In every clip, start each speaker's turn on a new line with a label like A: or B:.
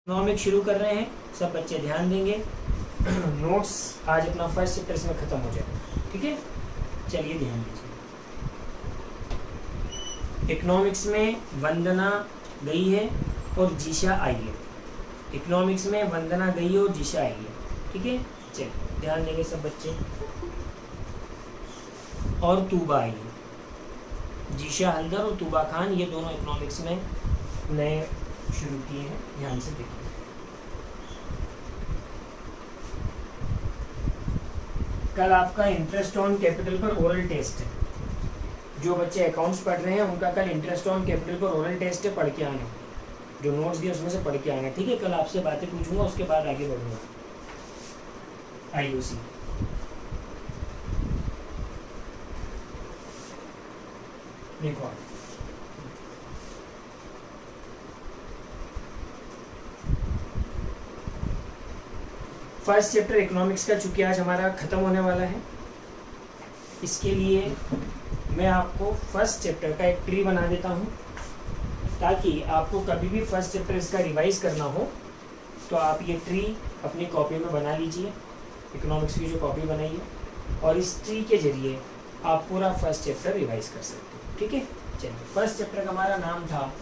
A: Economic शुरू कर रहे हैं, सब बच्चे ध्यान देंगे। नोट्स आज अपना फर्स्ट चैप्टर इसमें ख़त्म हो जाएगा, ठीक है। चलिए ध्यान दीजिए। इकोनॉमिक्स में वंदना गई है और जीशा आई है। इकोनॉमिक्स में वंदना गई है और जीशा आई है, ठीक है। चलिए ध्यान देंगे सब बच्चे। और तूबा आई है। जीशा हल्दर और तूबा खान, ये दोनों इकोनॉमिक्स में नए शुरू किए हैं, ध्यान से देखिए। कल आपका इंटरेस्ट ऑन कैपिटल पर ओरल टेस्ट है। जो बच्चे अकाउंट्स पढ़ रहे हैं उनका कल इंटरेस्ट ऑन कैपिटल पर ओरल टेस्ट है, पढ़ के आना। जो नोट्स दिए उसमें से पढ़ के आना, ठीक है। कल आपसे बातें पूछूंगा, उसके बाद आगे बढ़ूंगा। IOC देखो, फर्स्ट चैप्टर इकोनॉमिक्स का चूंकि आज हमारा ख़त्म होने वाला है, इसके लिए मैं आपको फर्स्ट चैप्टर का एक ट्री बना देता हूँ, ताकि आपको कभी भी फर्स्ट चैप्टर इसका रिवाइज करना हो तो आप ये ट्री अपनी कॉपी में बना लीजिए। इकोनॉमिक्स की जो कॉपी बनाई है, और इस ट्री के जरिए आप पूरा फर्स्ट चैप्टर रिवाइज कर सकते हो, ठीक है। चलिए, फर्स्ट चैप्टर का हमारा नाम था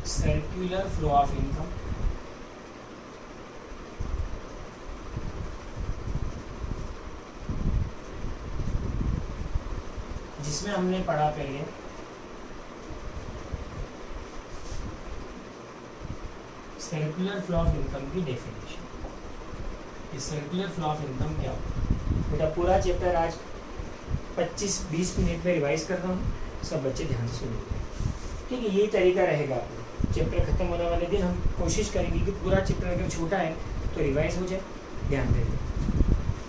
A: सर्कुलर फ्लो ऑफ इनकम। जिसमें हमने पढ़ा पहले सर्कुलर फ्लो ऑफ इनकम की डेफिनेशन। ये सर्कुलर फ्लो ऑफ इनकम क्या होता है बेटा? पूरा चैप्टर आज 25-20 मिनट में रिवाइज कर रहा हूँ, सब बच्चे ध्यान से सुनिए, ठीक है। यही तरीका रहेगा। चैप्टर खत्म होने वाले दिन हम कोशिश करेंगे कि पूरा चैप्टर अगर छोटा है तो रिवाइज हो जाए, ध्यान देंगे।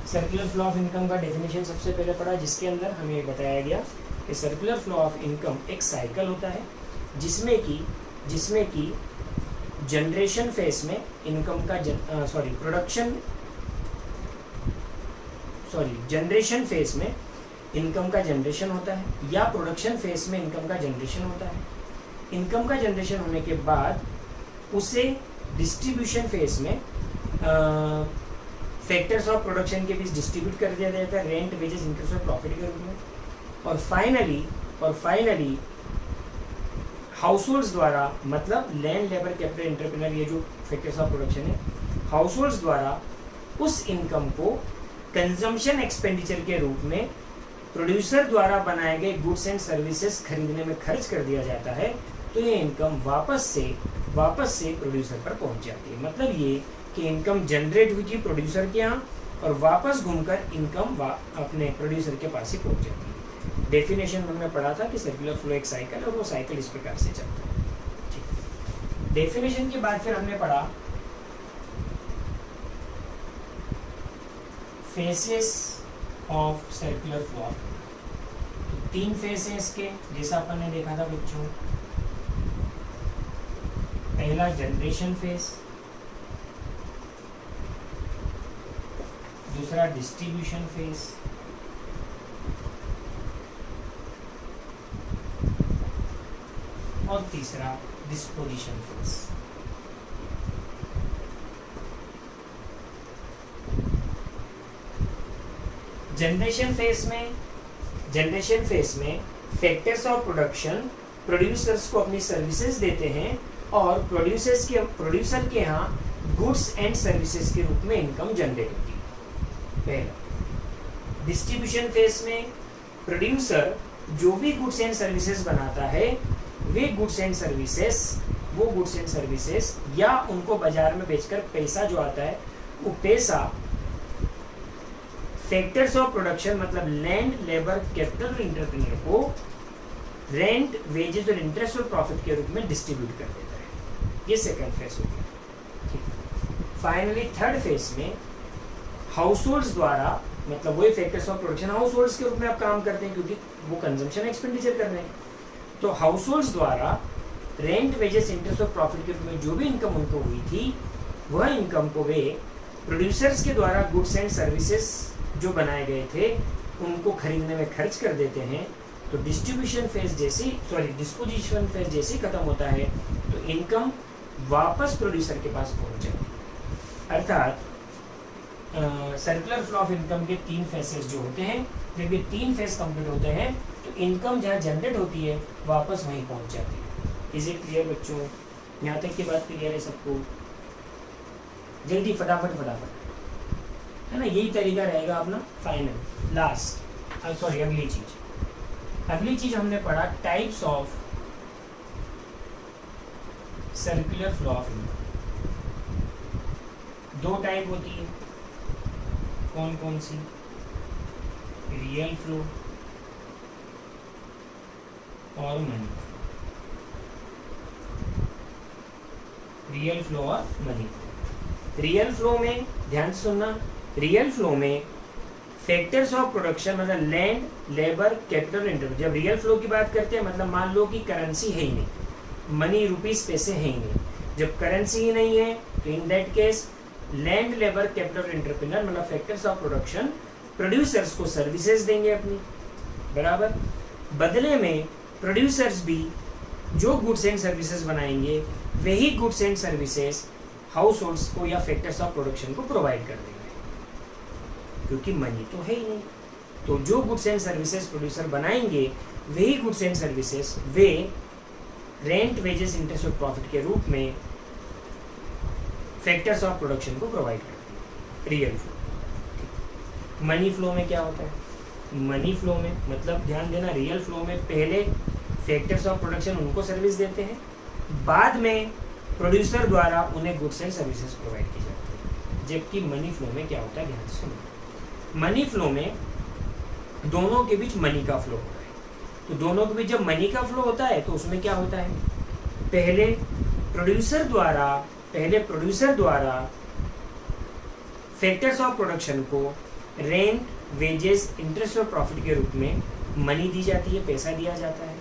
A: सर्कुलर फ्लो ऑफ इनकम का डेफिनेशन सबसे पहले पढ़ा, जिसके अंदर हमें बताया गया कि सर्कुलर फ्लो ऑफ इनकम एक साइकिल होता है जिसमें कि जनरेशन फेस में इनकम का जनरेशन फेस में इनकम का जनरेशन होता है, या प्रोडक्शन फेस में इनकम का जनरेशन होता है। इनकम का जनरेशन होने के बाद उसे डिस्ट्रीब्यूशन फेस में फैक्टर्स ऑफ प्रोडक्शन के बीच डिस्ट्रीब्यूट कर दिया जाता है, रेंट, वेजेस, इंटरेस्ट और प्रॉफिट के रूप में। और फाइनली हाउसहोल्ड्स द्वारा, मतलब लैंड, लेबर, कैपिटल, एंटरप्रेन्योर, ये जो फैक्टर्स ऑफ प्रोडक्शन है, हाउसहोल्ड्स द्वारा उस इनकम को कंजम्पशन एक्सपेंडिचर के रूप में प्रोड्यूसर द्वारा बनाए गए गुड्स एंड सर्विसेज खरीदने में खर्च कर दिया जाता है। तो ये इनकम वापस से प्रोड्यूसर पर पहुंच जाती है। मतलब ये कि इनकम जनरेट हुई थी प्रोड्यूसर के यहाँ और वापस घूमकर इनकम अपने प्रोड्यूसर के पास ही पहुंच जाती है। डेफिनेशन हमने पढ़ा था कि सर्कुलर फ्लो एक साइकिल है, और वो साइकिल इस प्रकार से चलता है, ठीक। डेफिनेशन के बाद फिर हमने पढ़ा फेसेस ऑफ सर्कुलर फ्लो। तो 3 फेस हैं इसके, जैसा अपन ने देखा था बच्चों। पहला जनरेशन फेस, दूसरा डिस्ट्रीब्यूशन फेस, और तीसरा डिस्पोजिशन फेस। जनरेशन फेस में फैक्टर्स ऑफ प्रोडक्शन प्रोड्यूसर्स को अपनी सर्विसेज देते हैं, और प्रोड्यूसर के यहाँ गुड्स एंड सर्विसेज के रूप में इनकम जनरेट होती है। पहला। डिस्ट्रीब्यूशन फेस में प्रोड्यूसर जो भी गुड्स एंड सर्विसेज बनाता है, वे गुड्स एंड सर्विसेज या उनको बाजार में बेचकर पैसा जो आता है, वो पैसा फैक्टर्स ऑफ प्रोडक्शन, मतलब लैंड, लेबर, कैपिटल और एंटरप्रेन्योर को रेंट, वेजेस और इंटरेस्ट और प्रॉफिट के रूप में डिस्ट्रीब्यूट कर देता है। ये सेकंड फेस हो गया। फाइनली थर्ड फेस में हाउसहोल्ड्स द्वारा, मतलब वही फैक्टर्स ऑफ प्रोडक्शन हाउसहोल्ड्स के रूप में आप काम करते हैं, क्योंकि वो कंजम्पशन एक्सपेंडिचर कर रहे हैं। तो हाउसहोल्ड्स द्वारा रेंट, वेजेस, इंटरेस्ट और प्रॉफिट के रूप में जो भी इनकम उनको हुई थी, वह इनकम को वे प्रोड्यूसर्स के द्वारा गुड्स एंड सर्विसेज जो बनाए गए थे उनको खरीदने में खर्च कर देते हैं। तो डिस्पोजिशन फेज जैसे खत्म होता है, तो इनकम वापस प्रोड्यूसर के पास पहुंच जाती है। अर्थात सर्कुलर फ्लो ऑफ इनकम के 3 फेसेस जो होते हैं, जब ये 3 फेस कंप्लीट होते हैं तो इनकम जहाँ जनरेट होती है वापस वहीं पहुंच जाती है। इज इट क्लियर बच्चों? यहाँ तक की बात क्लियर है सबको? जल्दी फटाफट फटाफट, है ना? यही तरीका रहेगा अपना फाइनल लास्ट। सॉरी, अगली चीज हमने पढ़ा types of circular flow of income. 2 type होती है, कौन कौन सी? रियल फ्लो और मनी। रियल फ्लो और मनी फ्लो। रियल फ्लो में ध्यान से सुनना, रियल फ्लो में फैक्टर्स ऑफ प्रोडक्शन मतलब लैंड, लेबर, कैपिटल, इंटरव्यू। जब रियल फ्लो की बात करते हैं मतलब मान लो कि करेंसी है ही नहीं, मनी रुपीस पैसे हैं ही नहीं। जब करेंसी ही नहीं है तो in that case land, labour, capital, entrepreneur मतलब फैक्टर्स ऑफ प्रोडक्शन प्रोड्यूसर्स को सर्विसेज देंगे अपनी, बराबर। बदले में प्रोड्यूसर्स भी जो गुड्स एंड सर्विसेज बनाएंगे वही goods and services house holds को या फैक्टर्स ऑफ प्रोडक्शन को प्रोवाइड कर देंगे, क्योंकि मनी तो है ही नहीं। तो जो गुड्स एंड सर्विसेज प्रोड्यूसर बनाएंगे वही goods and services way rent, wages, interest और प्रॉफिट के रूप में फैक्टर्स ऑफ प्रोडक्शन को प्रोवाइड करते हैं। Real flow. मनी फ्लो में क्या होता है? मनी फ्लो में मतलब ध्यान देना, रियल फ्लो में पहले फैक्टर्स ऑफ प्रोडक्शन उनको सर्विस देते हैं, बाद में प्रोड्यूसर द्वारा उन्हें गुड्स एंड सर्विसेज प्रोवाइड की जाती है। जबकि मनी फ्लो में क्या होता है, ध्यान से सुनो। मनी फ्लो में दोनों के बीच मनी का फ्लो होता है। तो दोनों के बीच जब मनी का फ्लो होता है तो उसमें क्या होता है, पहले प्रोड्यूसर द्वारा फैक्टर्स ऑफ प्रोडक्शन को रेंट, वेजेस, इंटरेस्ट और प्रॉफिट के रूप में मनी दी जाती है, पैसा दिया जाता है।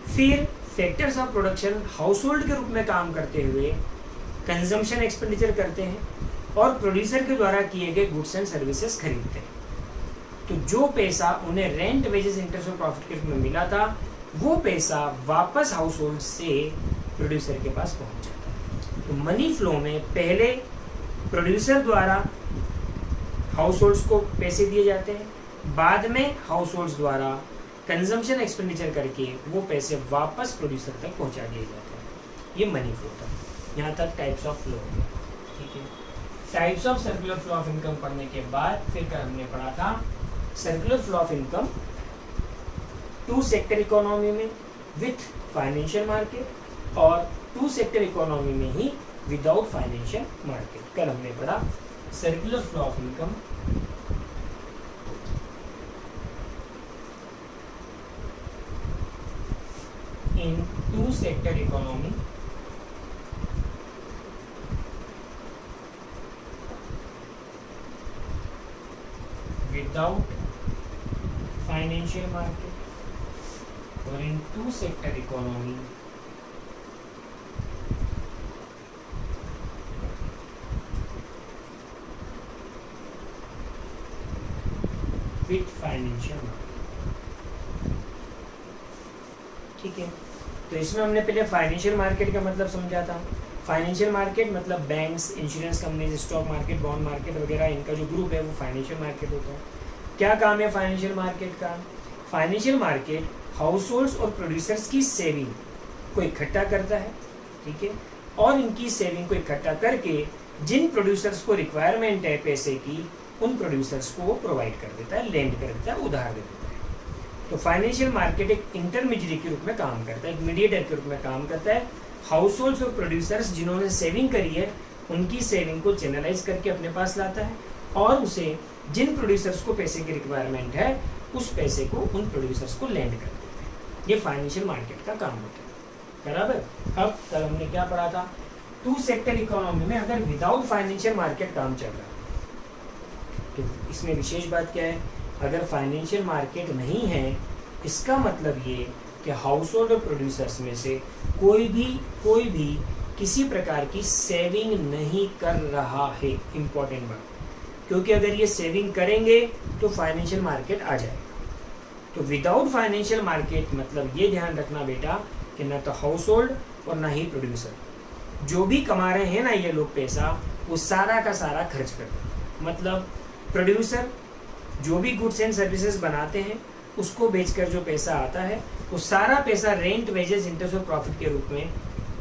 A: फिर factors of production house hold के रूप में काम करते हुए कंजम्पशन एक्सपेंडिचर करते हैं और प्रोड्यूसर के द्वारा किए गए गुड्स एंड सर्विसेज खरीदते हैं। तो जो पैसा उन्हें रेंट, वेजेस, इंटरेस्ट और प्रॉफिट के रूप में मिला था वो पैसा वापस हाउस होल्ड से प्रोड्यूसर के पास पहुंच जाता है। तो मनी फ्लो में पहले प्रोड्यूसर द्वारा हाउस होल्ड्स को पैसे दिए जाते हैं, बाद में हाउस होल्ड्स द्वारा कंजम्पशन एक्सपेंडिचर करके वो पैसे वापस प्रोड्यूसर तक पहुंचा दिए जाते हैं। ये मनी फ्लो था। यहाँ तक टाइप्स ऑफ फ्लो हो गया, ठीक है। Types of circular flow of income पढ़ने के बाद फिर कर हमने पढ़ा था circular flow of income 2 sector economy में विथ फाइनेंशियल मार्केट और 2 सेक्टर इकोनॉमी में ही विदाउट फाइनेंशियल मार्केट। कल हमने पढ़ा circular flow of income in 2 sector economy without financial market or in 2 sector economy with financial market। ठीक है, तो इसमें हमने पहले फाइनेंशियल मार्केट का मतलब समझा था। फाइनेंशियल मार्केट मतलब banks, insurance companies, stock market, bond market वगैरह, इनका जो ग्रुप है वो फाइनेंशियल मार्केट होता है। क्या काम है फाइनेंशियल मार्केट का? फाइनेंशियल मार्केट हाउस होल्ड्स और प्रोड्यूसर्स की सेविंग को इकट्ठा करता है, ठीक है, और इनकी सेविंग को इकट्ठा करके जिन प्रोड्यूसर्स को रिक्वायरमेंट है पैसे की, उन प्रोड्यूसर्स को वो प्रोवाइड कर देता है, लेंड कर देता है, उधार दे देता है। तो फाइनेंशियल मार्केट एक इंटरमीडिएट के रूप में काम करता है, एक मीडिएटर के रूप में काम करता है। हाउस होल्ड्स और प्रोड्यूसर्स जिन्होंने सेविंग करी है उनकी सेविंग को चैनलाइज करके अपने पास लाता है और उसे जिन प्रोड्यूसर्स को पैसे की रिक्वायरमेंट है उस पैसे को उन प्रोड्यूसर्स को लेंड कर देते हैं। ये फाइनेंशियल मार्केट का काम होता है, बराबर। अब कल हमने क्या पढ़ा था? 2 सेक्टर इकोनॉमी में अगर विदाउट फाइनेंशियल मार्केट काम चल रहा है तो इसमें विशेष बात क्या है, अगर फाइनेंशियल मार्केट नहीं है इसका मतलब ये कि हाउस होल्ड और प्रोड्यूसर्स में से कोई भी किसी प्रकार की सेविंग नहीं कर रहा है। इंपॉर्टेंट बात, क्योंकि अगर ये सेविंग करेंगे तो फाइनेंशियल मार्केट आ जाएगा। तो विदाउट फाइनेंशियल मार्केट मतलब ये ध्यान रखना बेटा कि न तो हाउस होल्ड और ना ही प्रोड्यूसर, जो भी कमा रहे हैं ना ये लोग पैसा, वो सारा का सारा खर्च करते हैं। मतलब प्रोड्यूसर जो भी गुड्स एंड सर्विसेज बनाते हैं उसको बेचकर जो पैसा आता है वो सारा पैसा रेंट, वेजेस, इंटरेस्ट और प्रॉफिट के रूप में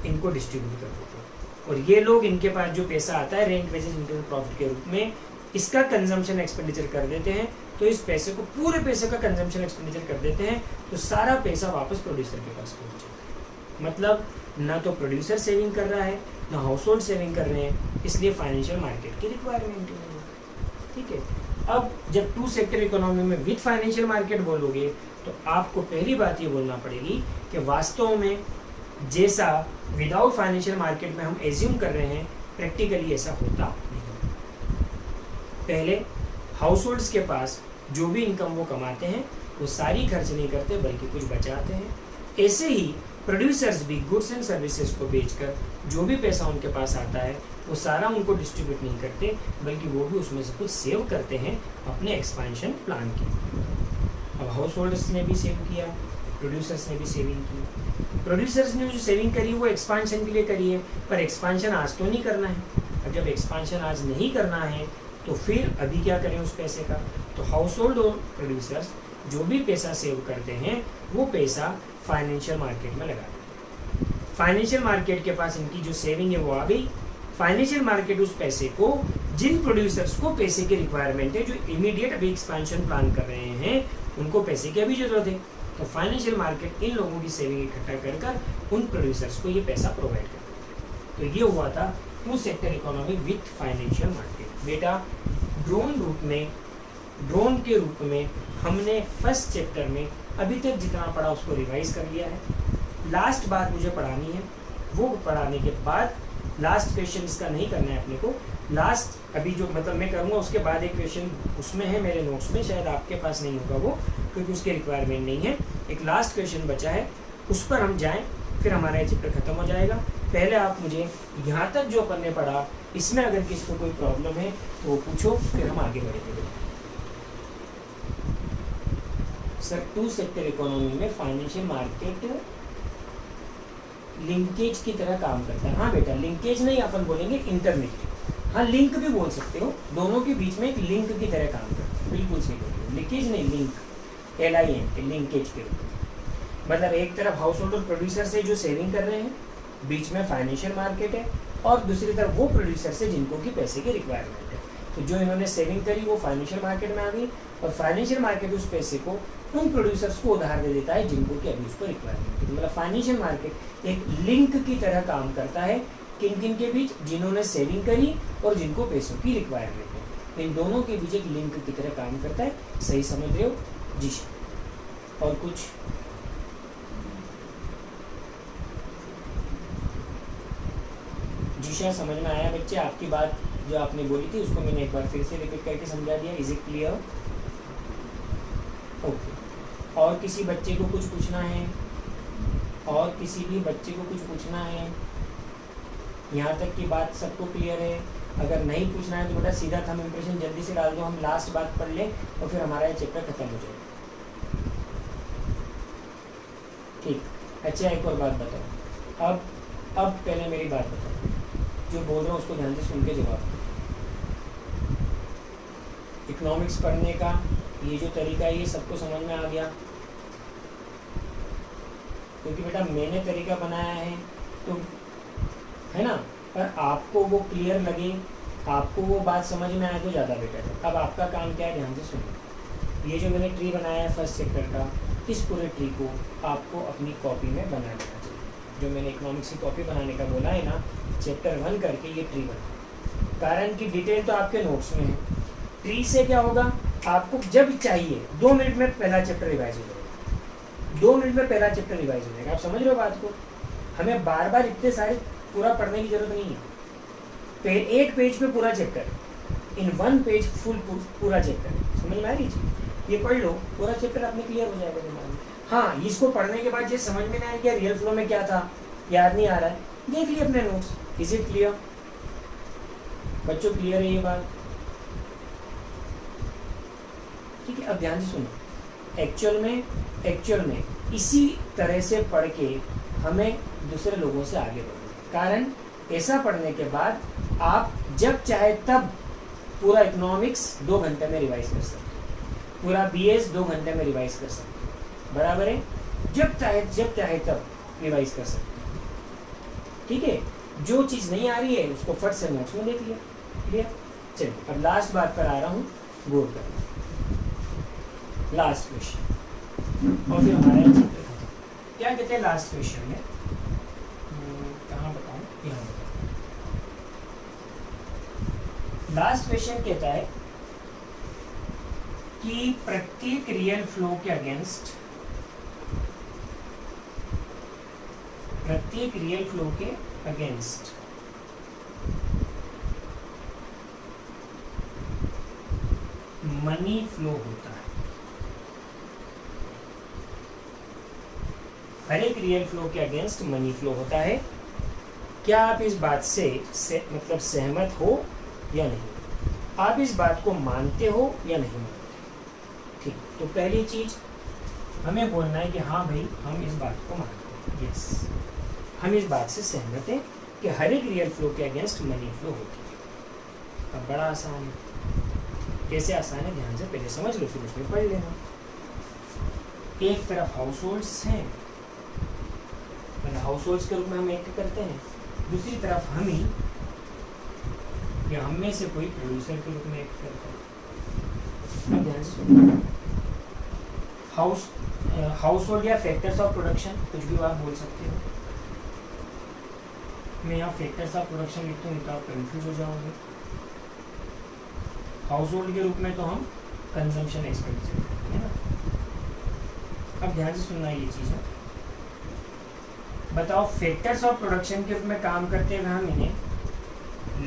A: इनको डिस्ट्रीब्यूट कर देते हैं। और ये लोग, इनके पास जो पैसा आता है रेंट, वेजेस, इंटरेस्ट और प्रॉफिट के रूप में, इसका कंजम्पशन एक्सपेंडिचर कर देते हैं। तो इस पैसे को, पूरे पैसे का कंजम्पशन एक्सपेंडिचर कर देते हैं, तो सारा पैसा वापस प्रोड्यूसर के पास पहुंच जाता है। मतलब ना तो प्रोड्यूसर सेविंग कर रहा है, ना हाउस होल्ड सेविंग कर रहे हैं, इसलिए फाइनेंशियल मार्केट की रिक्वायरमेंट नहीं है। ठीक है, अब जब टू सेक्टर इकोनॉमी में विद फाइनेंशियल मार्केट बोलोगे तो आपको पहली बात ये बोलना पड़ेगी कि वास्तव में जैसा विदाउट फाइनेंशियल मार्केट में हम एज्यूम कर रहे हैं, प्रैक्टिकली ऐसा होता नहीं। पहले हाउस होल्ड्स के पास जो भी इनकम वो कमाते हैं वो सारी खर्च नहीं करते बल्कि कुछ बचाते हैं। ऐसे ही प्रोड्यूसर्स भी गुड्स एंड सर्विसेज को बेचकर जो भी पैसा उनके पास आता है वो सारा उनको डिस्ट्रीब्यूट नहीं करते बल्कि वो भी उसमें से कुछ सेव करते हैं अपने एक्सपेंशन प्लान के। अब हाउस होल्डर्स ने भी सेव किया, प्रोड्यूसर्स ने भी सेविंग की। प्रोड्यूसर्स ने जो सेविंग करी वो एक्सपेंशन के लिए करी है, पर एक्सपेंशन आज तो नहीं करना है। अब जब एक्सपेंशन आज नहीं करना है तो फिर अभी क्या करें उस पैसे का? तो हाउस होल्ड और प्रोड्यूसर्स जो भी पैसा सेव करते हैं वो पैसा फाइनेंशियल मार्केट में लगा दें। फाइनेंशियल मार्केट के पास इनकी जो सेविंग है वो आ गई। फाइनेंशियल मार्केट उस पैसे को, जिन प्रोड्यूसर्स को पैसे की रिक्वायरमेंट है, जो इमीडिएट अभी एक्सपेंशन प्लान कर रहे हैं, उनको पैसे की अभी जरूरत है, तो फाइनेंशियल मार्केट इन लोगों की सेविंग इकट्ठा कर कर उन प्रोड्यूसर्स को ये पैसा प्रोवाइड करता है। तो ये हुआ था two sector economy with financial market. बेटा ड्रोन के रूप में हमने फर्स्ट चैप्टर में अभी तक जितना पढ़ा उसको रिवाइज कर लिया है। लास्ट बात मुझे पढ़ानी है, वो पढ़ाने के बाद लास्ट क्वेश्चन इसका नहीं करना है अपने को। लास्ट अभी जो मतलब मैं करूँगा उसके बाद एक क्वेश्चन उसमें है मेरे नोट्स में, शायद आपके पास नहीं होगा वो, क्योंकि उसकी रिक्वायरमेंट नहीं है। एक लास्ट क्वेश्चन बचा है, उस पर हम जाएँ, फिर हमारा ये चैप्टर खत्म हो जाएगा। पहले आप मुझे यहाँ तक जो अपन ने पढ़ा, इसमें अगर किसी को कोई प्रॉब्लम है तो वो पूछो, फिर हम आगे बढ़ेंगे। सर टू सेक्टर इकोनॉमी में फाइनेंशियल मार्केट लिंकेज की तरह काम करता है। हाँ बेटा, लिंकेज नहीं अपन बोलेंगे, इंटरमीडिएट। हाँ, लिंक भी बोल सकते हो, दोनों के बीच में एक लिंक की तरह काम करता है। बिल्कुल सही बोल, लिंकेज नहीं, लिंक, LINK, लिंकेज के रूप में। मतलब एक तरफ हाउस होल्ड और प्रोड्यूसर से जो सेविंग कर रहे हैं, बीच में फाइनेंशियल मार्केट है, और दूसरी तरफ वो प्रोड्यूसर से जिनको की पैसे की रिक्वायरमेंट है। तो जो इन्होंने सेविंग करी वो फाइनेंशियल मार्केट में आ गई, और फाइनेंशियल मार्केट उस पैसे को उन प्रोड्यूसर्स को उधार दे देता है जिनको कि अभी उसको रिक्वायरमेंट है। मतलब फाइनेंशियल मार्केट एक लिंक की तरह काम करता है किन किन के बीच, जिन्होंने सेविंग करी और जिनको पैसों की रिक्वायरमेंट है, इन दोनों के बीच एक लिंक की तरह काम करता है। सही समझ रहे हो जी? और कुछ? जीशा समझ में आया बच्चे? आपकी बात जो आपने बोली थी उसको मैंने एक बार फिर से रिपीट करके समझा दिया। Is it clear? ओके। और किसी बच्चे को कुछ पूछना है? और किसी भी बच्चे को कुछ पूछना है? यहाँ तक की बात सबको क्लियर है? अगर नहीं पूछना है तो बेटा सीधा थंब इम्प्रेशन जल्दी से डाल दो, हम लास्ट बात पढ़ लें और फिर हमारा ये चैप्टर खत्म हो जाएगा। ठीक। अच्छा, एक और बात बताओ। अब पहले मेरी बात बताओ, जो बोल रहा हूँ उसको ध्यान से सुन के जवाब दो। इकोनॉमिक्स पढ़ने का ये जो तरीका है ये सबको समझ में आ गया? क्योंकि बेटा मैंने तरीका बनाया है तो है ना, पर आपको वो क्लियर लगे, आपको वो बात समझ में आए तो ज़्यादा बेटर है। अब आपका काम क्या है, ध्यान से सुनो। ये जो मैंने ट्री बनाया है फर्स्ट सेक्टर का, इस पूरे ट्री को आपको अपनी कॉपी में बना लेना चाहिए। जो मैंने इकोनॉमिक्स की कॉपी बनाने का बोला है ना, चैप्टर 1 करके ये ट्री बना। कारण की डिटेल तो आपके नोट्स में है। ट्री से क्या होगा, आपको जब चाहिए 2 मिनट में पहला चैप्टर रिवाइज हो जाएगा। 2 मिनट में पहला चैप्टर रिवाइज हो जाएगा। आप समझ रहे हो बात को? हमें बार बार इतने सारे पूरा पढ़ने की जरूरत नहीं है। एक पेज पे पूरा चैप्टर, इन 1 पेज फुल पूरा चैप्टर। समझ में आ रही चीज? ये पढ़ लो, पूरा चैप्टर आपने क्लियर हो जाएगा दिमाग में। हाँ, इसको पढ़ने के बाद ये समझ में नहीं आया कि रियल फ्लो में क्या था, याद नहीं आ रहा है, देख लिए अपने नोट्स। इज इट क्लियर बच्चों? क्लियर है ये बात? ठीक है, अब ध्यान से सुनो। एक्चुअल में इसी तरह से पढ़ के हमें दूसरे लोगों से आगे बढ़ना। कारण ऐसा पढ़ने के बाद आप जब चाहे तब पूरा इकोनॉमिक्स 2 घंटे में रिवाइज कर सकते हैं, पूरा बीएस 2 घंटे में रिवाइज कर सकते हैं, बराबर है। जब चाहे तब रिवाइज कर सकते हैं, ठीक है। जो चीज़ नहीं आ रही है उसको फट से नोट्स में देख लिया, क्लियर। चलिए अब लास्ट बात पर आ रहा हूँ, गौर करना। लास्ट क्वेश्चन और फिर हमारा चैप्टर खत्म। क्या कहते हैं लास्ट क्वेश्चन में, कहाँ बताऊँ, यहाँ बताऊँ। लास्ट क्वेश्चन कहता है कि प्रत्येक रियल फ्लो के अगेंस्ट, प्रत्येक रियल फ्लो के अगेंस्ट मनी फ्लो होता है। हर एक रियल फ्लो के अगेंस्ट मनी फ्लो होता है। क्या आप इस बात से मतलब सहमत हो या नहीं? आप इस बात को मानते हो या नहीं मानते? ठीक, तो पहली चीज हमें बोलना है कि हाँ भाई हम इस बात को मानते हैं, यस हम इस बात से सहमत हैं कि हर एक रियल फ्लो के अगेंस्ट मनी फ्लो होती है। अब बड़ा आसान है। कैसे आसान है, ध्यान से पहले समझ लो फिर उसमें पढ़ लेना। एक तरफ हाउस होल्ड्स हैं, मतलब हाउस होल्ड्स के रूप में हम एक्ट करते हैं, दूसरी तरफ हम ही या हम में से कोई प्रोड्यूसर के रूप में एक्ट करता है। अब ध्यान से सुनो, हाउस होल्ड या फैक्टर्स ऑफ प्रोडक्शन, कुछ भी आप बोल सकते हो। मैं यहाँ फैक्टर्स ऑफ प्रोडक्शन लिखता हूँ तो आप कंफ्यूज हो जाओगे। हाउस होल्ड के रूप में तो हम कंजम्पशन एक्सपेंडिचर करते हैं ना। अब ध्यान से सुनना ये चीज़ है। बताओ फैक्टर्स ऑफ प्रोडक्शन के रूप में काम करते हुए हम इन्हें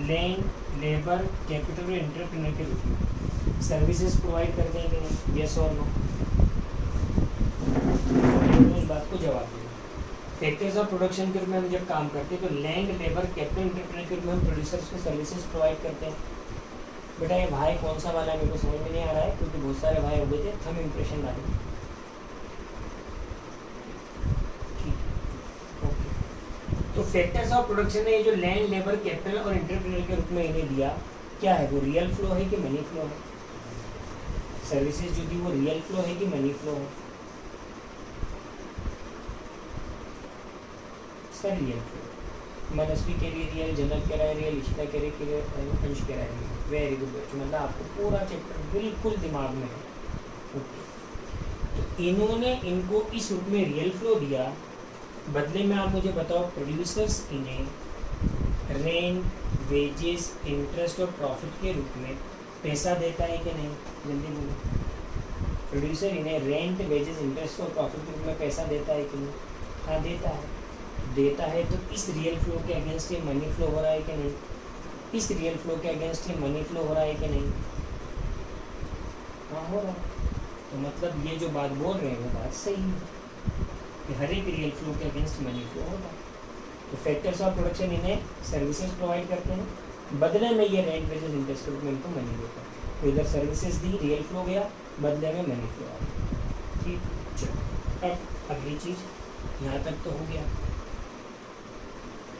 A: लैंड, लेबर, कैपिटल और एंटरप्रेन्योर के रूप में सर्विसेज प्रोवाइड करते हैं कि नहीं? यस और नो? उस बात को जवाब देना। फैक्टर्स ऑफ प्रोडक्शन के रूप में हम जब काम करते हैं तो लैंड, लेबर, कैपिटल, एंटरप्रेन्योर के रूप में हम प्रोड्यूसर्स को सर्विसेज प्रोवाइड करते हैं। बेटा ये भाई कौन सा वाला है मेरे को समझ में नहीं आ रहा है, क्योंकि बहुत सारे भाई हो गए थे, थंब इम्प्रेशन डालेंगे। तो फैक्टर्स ऑफ प्रोडक्शन ने ये जो लैंड, लेबर, कैपिटल और एंटरप्रेन्योर के रूप में इन्हें दिया, क्या है वो? रियल फ्लो है कि मनी फ्लो है? सर्विसेज जो दी वो रियल फ्लो है कि मनी फ्लो है? Sir real flow. मनस्वी के लिए रियल, जनक कह रहा है रियल, इशिता कह रही है अंश कह रहा है रियल। वेरी गुड बच्चों, मतलब आपको पूरा चैप्टर बिल्कुल दिमाग में है। ओके, तो इन्होंने इनको इस रूप में रियल फ्लो दिया, बदले में आप मुझे बताओ प्रोड्यूसर्स इन्हें रेंट, वेजेस, इंटरेस्ट और प्रॉफिट के रूप में पैसा देता है कि नहीं? जल्दी बोलो। प्रोड्यूसर इन्हें रेंट, वेजेस, इंटरेस्ट और प्रॉफिट के रूप में पैसा देता है कि नहीं? हाँ देता है। देता है तो इस रियल फ्लो के अगेंस्ट ये मनी फ्लो हो रहा है कि नहीं? इस रियल फ्लो के अगेंस्ट ये मनी फ्लो हो रहा है कि नहीं? हाँ हो रहा है। तो मतलब ये जो बात बोल रहे हैं वो बात सही है कि हर एक रियल फ्लो के अगेंस्ट मनी फ्लो होगा। तो फैक्टर्स ऑफ प्रोडक्शन इन्हें सर्विसेज प्रोवाइड करते हैं, बदले में ये रेंट, वेजेस, इंटरेस्ट के रूप में इनको मनी देता है। तो इधर सर्विसेज दी, रियल फ्लो गया, बदले में मनी फ्लो आ गया। ठीक, चलो अब अगली चीज़ यहाँ तक तो हो गया।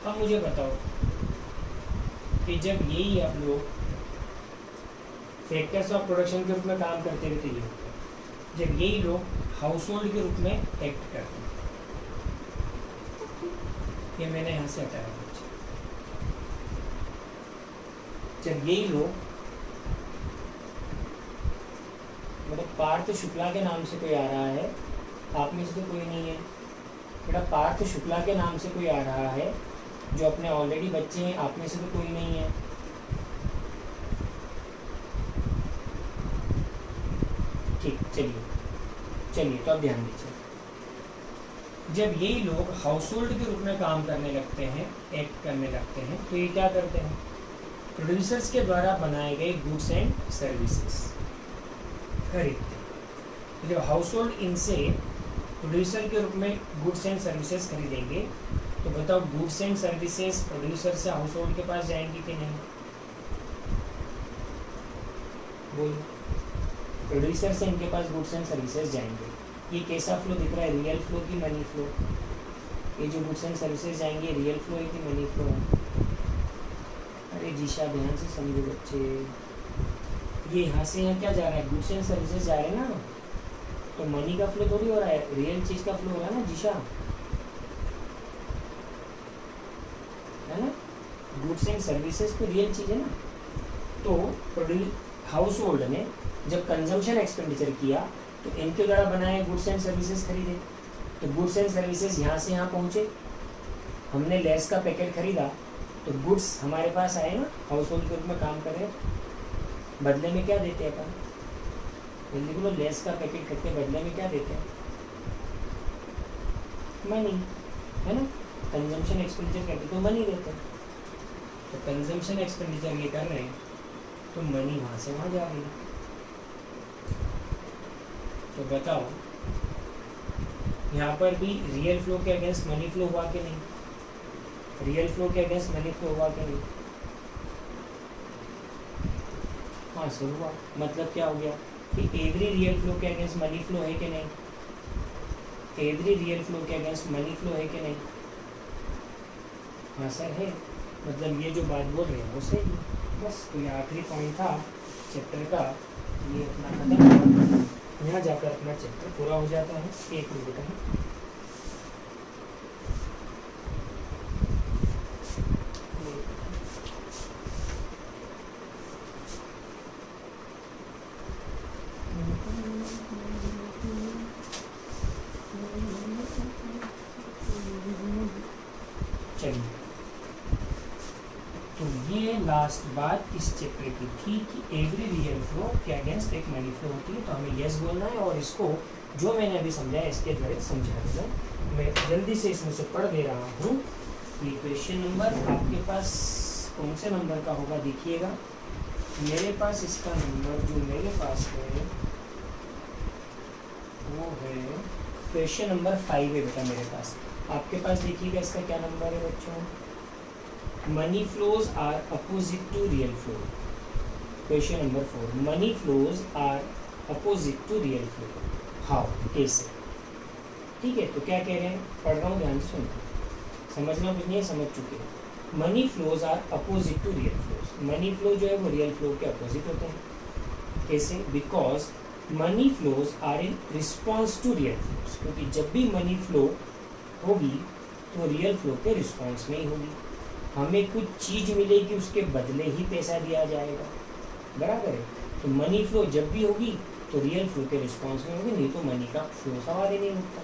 A: अब मुझे बताओ कि जब यही आप लोग फैक्टर्स ऑफ प्रोडक्शन के रूप में काम करते रहते हैं, जब यही लोग हाउस होल्ड के रूप में एक्ट करते हैं, ये मैंने यहाँ से हटाया बच्चे, जब यही लोग मतलब पार्थ शुक्ला के नाम से कोई आ रहा है, आप में से तो कोई नहीं है बेटा, पार्थ शुक्ला के नाम से कोई आ रहा है जो अपने ऑलरेडी बच्चे हैं, आप में से तो कोई नहीं है। ठीक, चलिए तो अब ध्यान दीजिए। जब यही लोग हाउस होल्ड के रूप में काम करने लगते हैं, एक्ट करने लगते हैं, तो ये क्या करते हैं? प्रोड्यूसर्स के द्वारा बनाए गए गुड्स एंड सर्विसेज खरीदते हैं। जब हाउस होल्ड इनसे प्रोड्यूसर के रूप में गुड्स एंड सर्विसेज खरीदेंगे, तो बताओ गुड्स एंड सर्विसेज प्रोड्यूसर से हाउस होल्ड के पास जाएंगी कि नहीं? बोलो। प्रोड्यूसर से इनके पास गुड्स एंड सर्विसेज जाएंगे। ये कैसा फ्लो दिख रहा है? रियल फ्लो की मनी फ्लो? ये जो गुड्स एंड सर्विसेज जाएंगे रियल फ्लो है कि मनी फ्लो है? अरे जीशा ध्यान से समझो बच्चे, ये यहाँ से यहाँ क्या जा रहा है, गुड्स एंड सर्विसेज जा रहे हैं ना, तो मनी का फ्लो थोड़ी हो रहा है, रियल चीज का फ्लो हो रहा है ना जीशा, है ना? गुड्स एंड सर्विसेज तो रियल चीज है ना। तो हाउस होल्ड ने जब कंजम्पशन एक्सपेंडिचर किया तो इनके द्वारा बनाए गुड्स एंड सर्विसेज खरीदे, तो गुड्स एंड सर्विसेज यहाँ से यहाँ पहुँचे, हमने लेस का पैकेट खरीदा तो गुड्स हमारे पास आए ना, हाउस होल्ड के रूप में काम कर रहे हैं, बदले में क्या देते हैं अपन? जल्दी बोलो, लेस का पैकेट करके बदले में क्या देते हैं? मनी, है ना? कंजम्पशन एक्सपेंडिचर करके तो मनी देते हैं, तो कंजम्पशन एक्सपेंडिचर ये कर रहे हैं तो मनी वहाँ से वहाँ जा रही है। तो बताओ यहाँ पर भी रियल फ्लो के अगेंस्ट मनी फ्लो हुआ कि नहीं? रियल फ्लो के अगेंस्ट मनी फ्लो हुआ कि नहीं? हाँ सर हुआ। मतलब क्या हो गया कि एवरी रियल फ्लो के अगेंस्ट मनी फ्लो है कि नहीं? एवरी रियल फ्लो के अगेंस्ट मनी फ्लो है कि नहीं? हाँ सर है। मतलब ये जो बात बोल रहे हैं वो सही है। बस तो ये आखिरी पॉइंट था चैप्टर का, ये अपना खत्म हुआ। यहाँ जाकर अपना चैप्टर पूरा हो जाता है। एक मिनट है। चलिए, तो ये लास्ट बात इस चैप्टर की थी कि एवरी रियल फ्लो के अगेंस्ट एक मनी फ्लो होती है, तो हमें यस बोलना है और इसको जो मैंने अभी समझाया इसके द्वारा समझा देना। मैं जल्दी से इसमें से पढ़ दे रहा हूँ। ये क्वेश्चन नंबर आपके पास कौन से नंबर का होगा देखिएगा। मेरे पास इसका नंबर जो मेरे पास है वो है क्वेश्चन नंबर 5 है बेटा मेरे पास। आपके पास देखिएगा इसका क्या नंबर है बच्चों। Money flows are opposite to real flow. Question number 4, money flows are opposite to real flow. How, कैसे? ठीक है, तो क्या कह रहे हैं, पढ़ रहा हूँ, ध्यान से सुनते। समझना कुछ नहीं है, समझ चुके हैं। Money flows are opposite to real flows. Money flow जो है वो रियल फ्लो के अपोजिट होते हैं। कैसे? Because money flows are in response to real flows. क्योंकि जब भी मनी फ्लो होगी तो रियल फ्लो के रिस्पॉन्स में ही होगी। हमें कुछ चीज़ मिलेगी, उसके बदले ही पैसा दिया जाएगा, बराबर है। तो मनी फ्लो जब भी होगी तो रियल फ्लो के रिस्पॉन्स में होगी, नहीं तो मनी का फ्लो सवाल ही नहीं उठता।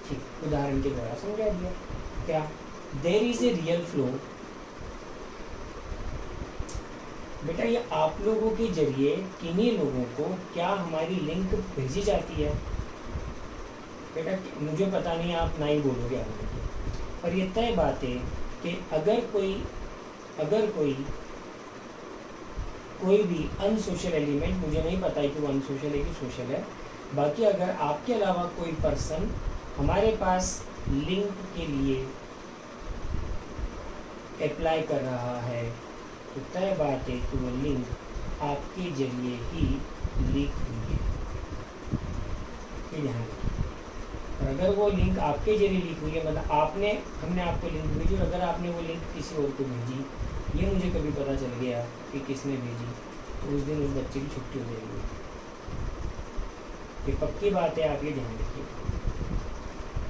A: ठीक, उदाहरण के द्वारा समझा दिया। क्या? There is a real flow. बेटा ये आप लोगों के जरिए किन्हीं लोगों को क्या हमारी लिंक भेजी जाती है? बेटा मुझे पता नहीं, आप ना ही बोलोगे आगे, पर ये तय बात है कि अगर कोई भी अनसोशल एलिमेंट, मुझे नहीं पता है कि वो अनसोशल है कि सोशल है, बाकी अगर आपके अलावा कोई पर्सन हमारे पास लिंक के लिए अप्लाई कर रहा है तो तय बात है कि वो लिंक आपके जरिए ही लीक हुई है। ये ध्यान रखिए। और अगर वो लिंक आपके जरिए लीक हुई है, मतलब हमने आपको लिंक भेजी और अगर आपने वो लिंक किसी और को भेजी, ये मुझे कभी पता चल गया कि किसने भेजी, तो उस दिन उस बच्चे की छुट्टी हो जाएगी। ये पक्की बात है, आप ये ध्यान रखिए।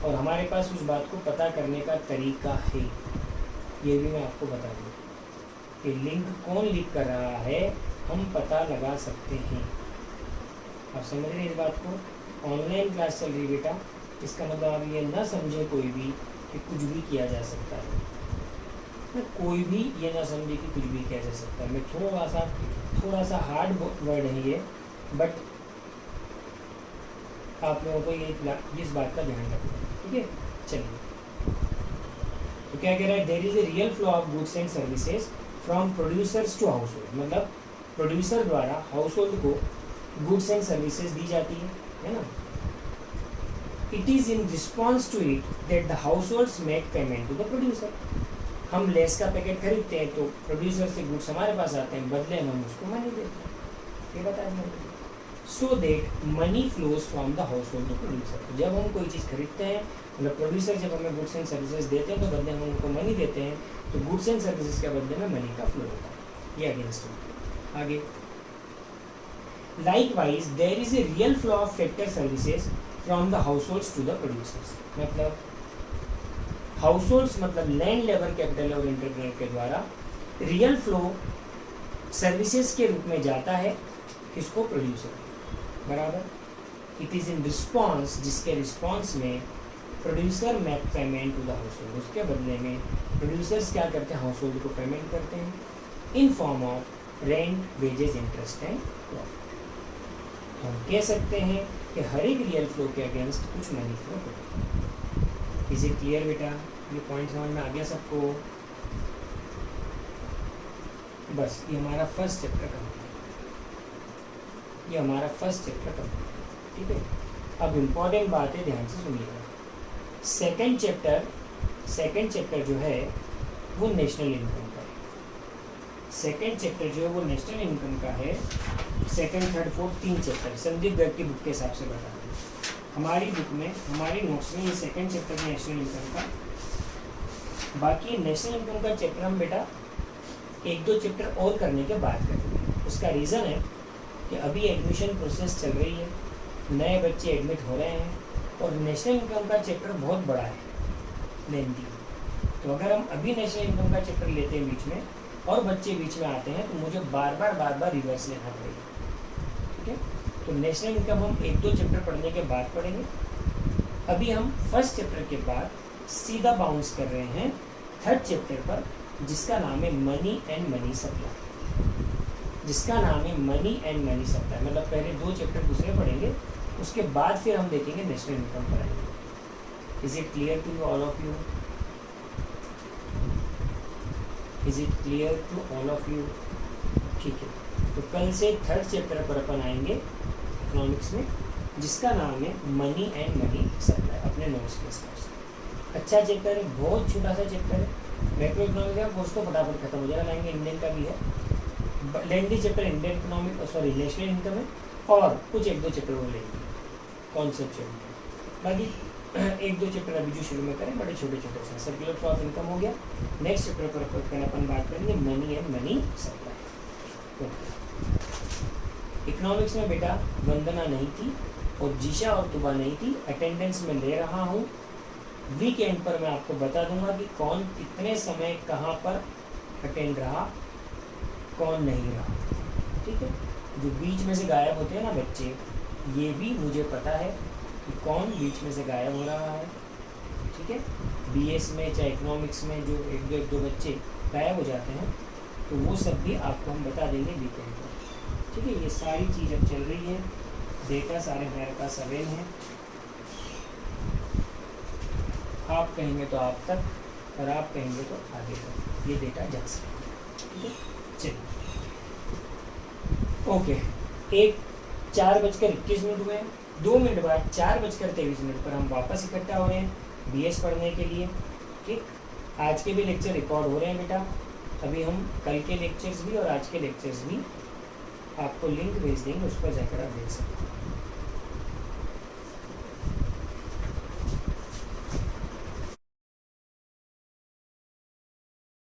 A: और हमारे पास उस बात को पता करने का तरीका है, ये भी मैं आपको बता दूँ कि लिंक कौन लीक कर रहा है, हम पता लगा सकते हैं। आप समझ रहे हैं इस बात को? ऑनलाइन क्लास चल रही बेटा, इसका मतलब आप ये ना समझे कोई भी कि कुछ भी किया जा सकता है। कोई भी ये ना समझे कि कुछ भी किया जा सकता है। मैं थोड़ा सा हार्ड वर्ड है ये, बट आप लोगों को इस बात का ध्यान रखना है, ठीक है? चलिए, तो क्या कह रहा है? There is a real flow of goods and services from producers to household. मतलब प्रोड्यूसर द्वारा हाउस होल्ड को गुड्स एंड सर्विसेज दी जाती है ना। It is in response to it that the households make payment to the producer. हम Lay's का packet खरीदते हैं तो प्रोड्यूसर से गुड्स हमारे पास आते हैं, बदले में हम उसको मनी देते हैं। ये बता दें। So that money flows from the household to producer. जब हम कोई चीज़ खरीदते हैं, मतलब प्रोड्यूसर जब हमें गुड्स एंड सर्विसेज देते हैं तो बदले हम उनको मनी देते हैं, तो गुड्स एंड सर्विसेज के बदले में मनी का फ्लो होता है। ये अगेंस्ट आगे likewise there is a real flow of factor services from the households to the producers. मतलब हाउसहोल्ड्स मतलब लैंड, लेबर, कैपिटल और एंटरप्रेन्योर के द्वारा रियल फ्लो सर्विसेज के रूप में जाता है किसको, प्रोड्यूसर, बराबर। इट इज इन रिस्पॉन्स, जिसके रिस्पॉन्स में producer make payment to the household, उसके बदले में प्रोड्यूसर्स क्या करते हैं, हाउसहोल्ड को पेमेंट करते हैं in form of rent, wages, interest and profit. हम कह सकते हैं कि हर एक रियल फ्लो के अगेंस्ट कुछ मनी फ्लो होता है। इज इट क्लियर बेटा? ये पॉइंट समझ में आ गया सबको? बस ये हमारा फर्स्ट चैप्टर कंप्लीट, ये हमारा फर्स्ट चैप्टर कंप्लीट, ठीक है। अब इम्पॉर्टेंट बात है, ध्यान से सुनिएगा। सेकंड चैप्टर जो है वो नेशनल इनकम का है। सेकंड चैप्टर जो है वो नेशनल इनकम का है। Second, third, fourth, 3 chapter Sandeep Garg की बुक के हिसाब से बता दें। हमारी बुक में, हमारी नोट्स में ये सेकंड चैप्टर है नेशनल इनकम का। बाकी नेशनल इनकम का चैप्टर हम बेटा 1-2 चैप्टर और करने के बाद करेंगे। उसका रीज़न है कि अभी एडमिशन प्रोसेस चल रही है, नए बच्चे एडमिट हो रहे हैं और नेशनल इनकम का चैप्टर बहुत बड़ा है, लेंथी। तो अगर हम अभी नेशनल इनकम का चैप्टर लेते हैं बीच में और बच्चे बीच में आते हैं तो मुझे बार बार रिवर्स लेना पड़ेगा, ठीक है। तो नेशनल इनकम हम 1-2 चैप्टर पढ़ने के बाद पढ़ेंगे। अभी हम फर्स्ट चैप्टर के बाद सीधा बाउंस कर रहे हैं थर्ड चैप्टर पर, जिसका नाम है मनी एंड मनी सप्लाई। जिसका नाम है मनी एंड मनी सप्लाई, मतलब पहले 2 चैप्टर दूसरे पढ़ेंगे, उसके बाद फिर हम देखेंगे नेशनल इनकम पढ़ाएंगे। Is it clear to all of you? Is it clear to all of you? ठीक है, तो कल से थर्ड चैप्टर पर अपन आएंगे इकोनॉमिक्स में, जिसका नाम है मनी एंड मनी सप्लाई, अपने नोट्स के हिसाब से। अच्छा चैप्टर है, बहुत छोटा सा चैप्टर है। मैक्रो इकोनॉमिक्स का कोर्स तो फटाफट खत्म हो जाएगा, लाएंगे इंडियन का भी है। लेंदी chapter Indian economic, sorry national income है, और कुछ 1-2 चैप्टर वो लेंगे कॉन्सेप्चुअल। बाकी 1-2 चैप्टर अभी जो शुरू में करें बड़े छोटे छोटे से। सर्कुलर ऑफ इनकम हो गया। नेक्स्ट चैप्टर पर अपन बात करेंगे money and money supply. Economics में बेटा वंदना नहीं थी और जीशा और तुबा नहीं थी, अटेंडेंस में ले रहा हूँ। वीकेंड पर मैं आपको बता दूंगा कि कौन कितने समय कहाँ पर अटेंड रहा, कौन नहीं रहा, ठीक है। जो बीच में से गायब होते हैं ना बच्चे, ये भी मुझे पता है कि कौन बीच में से गायब हो रहा है, ठीक है। बीएस में चाहे इकोनॉमिक्स में जो 1-2 बच्चे गायब हो जाते हैं, तो वो सब भी आपको हम बता देंगे वीकेंड पर, ठीक है। ये सारी चीज़ अब चल रही है, डेटा सारे मेरे पास अवेल हैं। आप कहेंगे तो आप तक, और आप कहेंगे तो आगे तक ये डेटा जा सकता है, ठीक है। चलिए ओके, 4:21 हुए हैं। 2 मिनट बाद 4:23 पर हम वापस इकट्ठा हो रहे हैं बीएस पढ़ने के लिए, ठीक। आज के भी लेक्चर रिकॉर्ड हो रहे हैं बेटा। अभी हम कल के लेक्चर्स भी और आज के लेक्चर्स भी आपको लिंक भेज देंगे, उस पर जाकर आप देख सकते हैं।